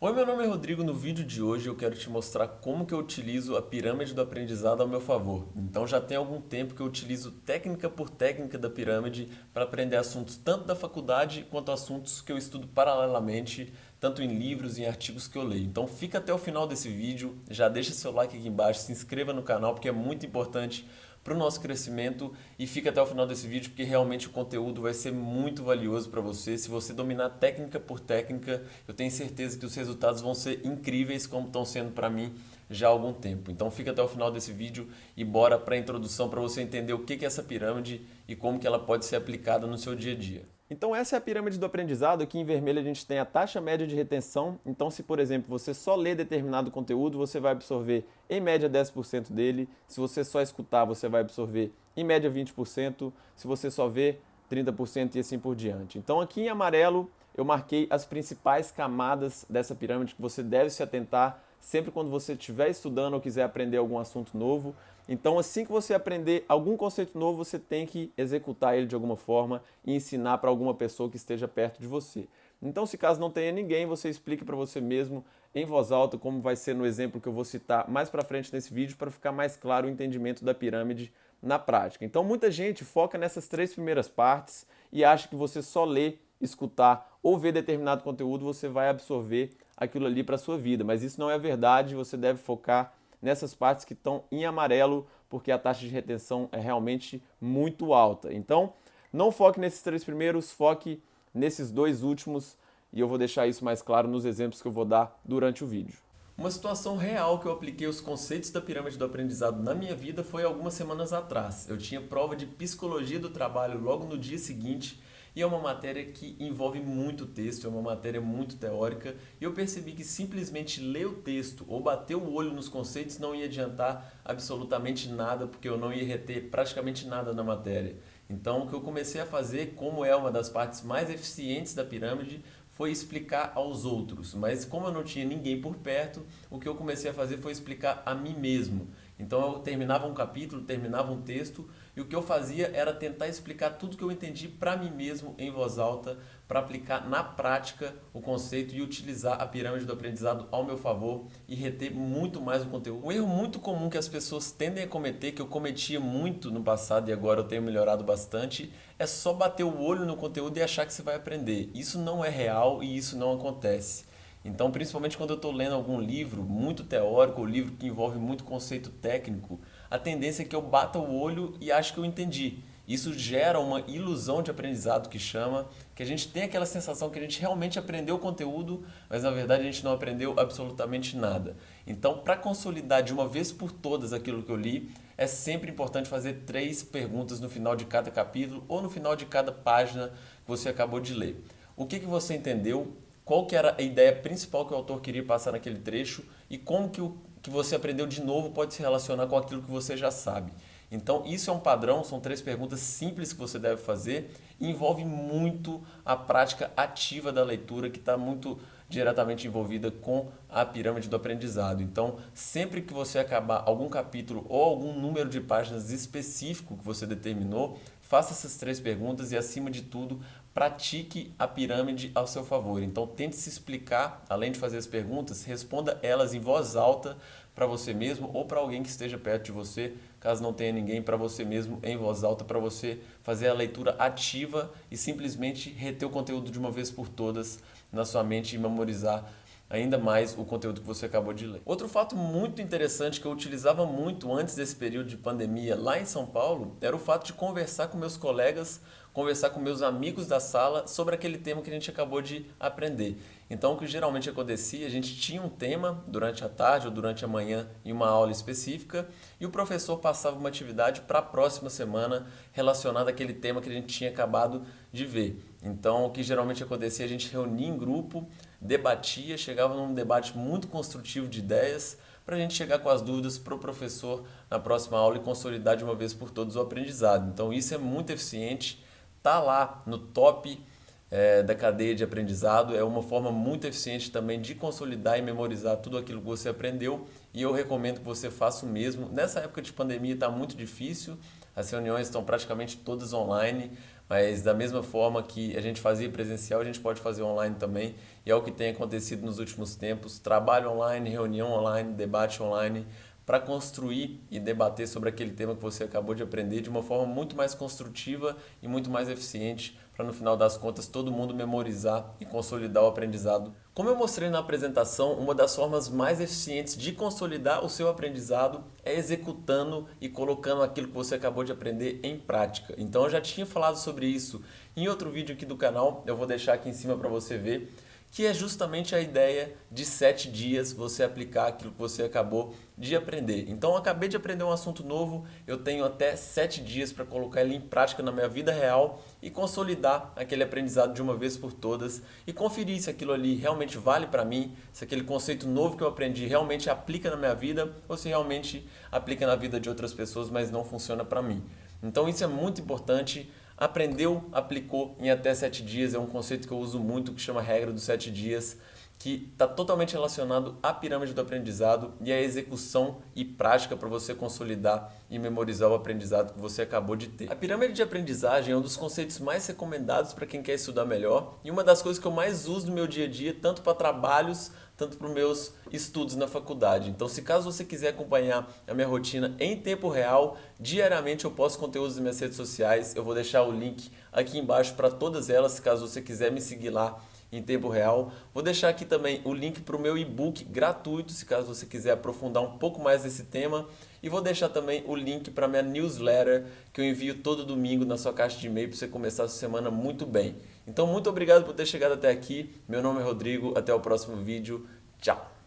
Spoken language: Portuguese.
Oi, meu nome é Rodrigo. No vídeo de hoje eu quero te mostrar como que eu utilizo a pirâmide do aprendizado ao meu favor. Então já tem algum tempo que eu utilizo técnica por técnica da pirâmide para aprender assuntos tanto da faculdade quanto assuntos que eu estudo paralelamente, tanto em livros e em artigos que eu leio. Então fica até o final desse vídeo, já deixa seu like aqui embaixo, se inscreva no canal porque é muito importante para o nosso crescimento e fica até o final desse vídeo porque realmente o conteúdo vai ser muito valioso para você. Se você dominar técnica por técnica, eu tenho certeza que os resultados vão ser incríveis como estão sendo para mim já há algum tempo. Então fica até o final desse vídeo e bora para a introdução para você entender o que é essa pirâmide e como que ela pode ser aplicada no seu dia a dia. Então essa é a pirâmide do aprendizado. Aqui em vermelho a gente tem a taxa média de retenção. Então se, por exemplo, você só lê determinado conteúdo, você vai absorver em média 10% dele. Se você só escutar, você vai absorver em média 20%. Se você só ver, 30% e assim por diante. Então aqui em amarelo eu marquei as principais camadas dessa pirâmide que você deve se atentar sempre quando você estiver estudando ou quiser aprender algum assunto novo. Então, assim que você aprender algum conceito novo, você tem que executar ele de alguma forma e ensinar para alguma pessoa que esteja perto de você. Então, se caso não tenha ninguém, você explique para você mesmo em voz alta, como vai ser no exemplo que eu vou citar mais para frente nesse vídeo, para ficar mais claro o entendimento da pirâmide na prática. Então, muita gente foca nessas três primeiras partes e acha que você só lê, escutar ou ver determinado conteúdo, você vai absorver aquilo ali para a sua vida. Mas isso não é verdade, você deve focar nessas partes que estão em amarelo, porque a taxa de retenção é realmente muito alta. Então, não foque nesses três primeiros, foque nesses dois últimos, e eu vou deixar isso mais claro nos exemplos que eu vou dar durante o vídeo. Uma situação real que eu apliquei os conceitos da pirâmide do aprendizado na minha vida foi algumas semanas atrás. Eu tinha prova de psicologia do trabalho logo no dia seguinte e é uma matéria que envolve muito texto, é uma matéria muito teórica e eu percebi que simplesmente ler o texto ou bater o olho nos conceitos não ia adiantar absolutamente nada porque eu não ia reter praticamente nada na matéria. Então o que eu comecei a fazer, como é uma das partes mais eficientes da pirâmide, foi explicar aos outros, mas como eu não tinha ninguém por perto, o que eu comecei a fazer foi explicar a mim mesmo. Então eu terminava um capítulo, terminava um texto e o que eu fazia era tentar explicar tudo que eu entendi para mim mesmo em voz alta, para aplicar na prática o conceito e utilizar a pirâmide do aprendizado ao meu favor e reter muito mais o conteúdo. Um erro muito comum que as pessoas tendem a cometer, que eu cometia muito no passado e agora eu tenho melhorado bastante, é só bater o olho no conteúdo e achar que você vai aprender. Isso não é real e isso não acontece. Então, principalmente quando eu estou lendo algum livro muito teórico, ou livro que envolve muito conceito técnico, a tendência é que eu bata o olho e acho que eu entendi. Isso gera uma ilusão de aprendizado que chama, que a gente tem aquela sensação que a gente realmente aprendeu o conteúdo, mas na verdade a gente não aprendeu absolutamente nada. Então, para consolidar de uma vez por todas aquilo que eu li, é sempre importante fazer 3 perguntas no final de cada capítulo ou no final de cada página que você acabou de ler. O que você entendeu? Qual que era a ideia principal que o autor queria passar naquele trecho e como que o que você aprendeu de novo pode se relacionar com aquilo que você já sabe. Então, isso é um padrão, são 3 perguntas simples que você deve fazer e envolve muito a prática ativa da leitura, que está muito diretamente envolvida com a pirâmide do aprendizado. Então, sempre que você acabar algum capítulo ou algum número de páginas específico que você determinou, faça essas 3 perguntas e, acima de tudo, pratique a pirâmide ao seu favor. Então, tente se explicar, além de fazer as perguntas, responda elas em voz alta para você mesmo ou para alguém que esteja perto de você, caso não tenha ninguém, para você mesmo em voz alta, para você fazer a leitura ativa e simplesmente reter o conteúdo de uma vez por todas na sua mente e memorizar ainda mais o conteúdo que você acabou de ler. Outro fato muito interessante que eu utilizava muito antes desse período de pandemia lá em São Paulo era o fato de conversar com meus colegas, conversar com meus amigos da sala sobre aquele tema que a gente acabou de aprender. Então, o que geralmente acontecia, a gente tinha um tema durante a tarde ou durante a manhã em uma aula específica e o professor passava uma atividade para a próxima semana relacionada àquele tema que a gente tinha acabado de ver. Então, o que geralmente acontecia, a gente reunia em grupo, debatia, chegava num debate muito construtivo de ideias para a gente chegar com as dúvidas para o professor na próxima aula e consolidar de uma vez por todas o aprendizado. Então, isso é muito eficiente, está lá no top da cadeia de aprendizado, é uma forma muito eficiente também de consolidar e memorizar tudo aquilo que você aprendeu e eu recomendo que você faça o mesmo. Nessa época de pandemia está muito difícil, as reuniões estão praticamente todas online, mas da mesma forma que a gente fazia presencial, a gente pode fazer online também, e é o que tem acontecido nos últimos tempos. Trabalho online, reunião online, debate online, para construir e debater sobre aquele tema que você acabou de aprender de uma forma muito mais construtiva e muito mais eficiente, para no final das contas todo mundo memorizar e consolidar o aprendizado. Como eu mostrei na apresentação, uma das formas mais eficientes de consolidar o seu aprendizado é executando e colocando aquilo que você acabou de aprender em prática. Então eu já tinha falado sobre isso em outro vídeo aqui do canal, eu vou deixar aqui em cima para você ver, que é justamente a ideia de 7 dias você aplicar aquilo que você acabou de aprender. Então, eu acabei de aprender um assunto novo, eu tenho até 7 dias para colocar ele em prática na minha vida real e consolidar aquele aprendizado de uma vez por todas e conferir se aquilo ali realmente vale para mim, se aquele conceito novo que eu aprendi realmente aplica na minha vida ou se realmente aplica na vida de outras pessoas, mas não funciona para mim. Então, isso é muito importante. Aprendeu, aplicou em até 7 dias, é um conceito que eu uso muito, que chama regra dos 7 dias, que está totalmente relacionado à pirâmide do aprendizado e à execução e prática para você consolidar e memorizar o aprendizado que você acabou de ter. A pirâmide de aprendizagem é um dos conceitos mais recomendados para quem quer estudar melhor e uma das coisas que eu mais uso no meu dia a dia, tanto para trabalhos, tanto para os meus estudos na faculdade. Então, se caso você quiser acompanhar a minha rotina em tempo real, diariamente eu posto conteúdos nas minhas redes sociais. Eu vou deixar o link aqui embaixo para todas elas, caso você quiser me seguir lá em tempo real. Vou deixar aqui também o link para o meu e-book gratuito, se caso você quiser aprofundar um pouco mais nesse tema. E vou deixar também o link para a minha newsletter, que eu envio todo domingo na sua caixa de e-mail para você começar a sua semana muito bem. Então, muito obrigado por ter chegado até aqui. Meu nome é Rodrigo, até o próximo vídeo. Tchau!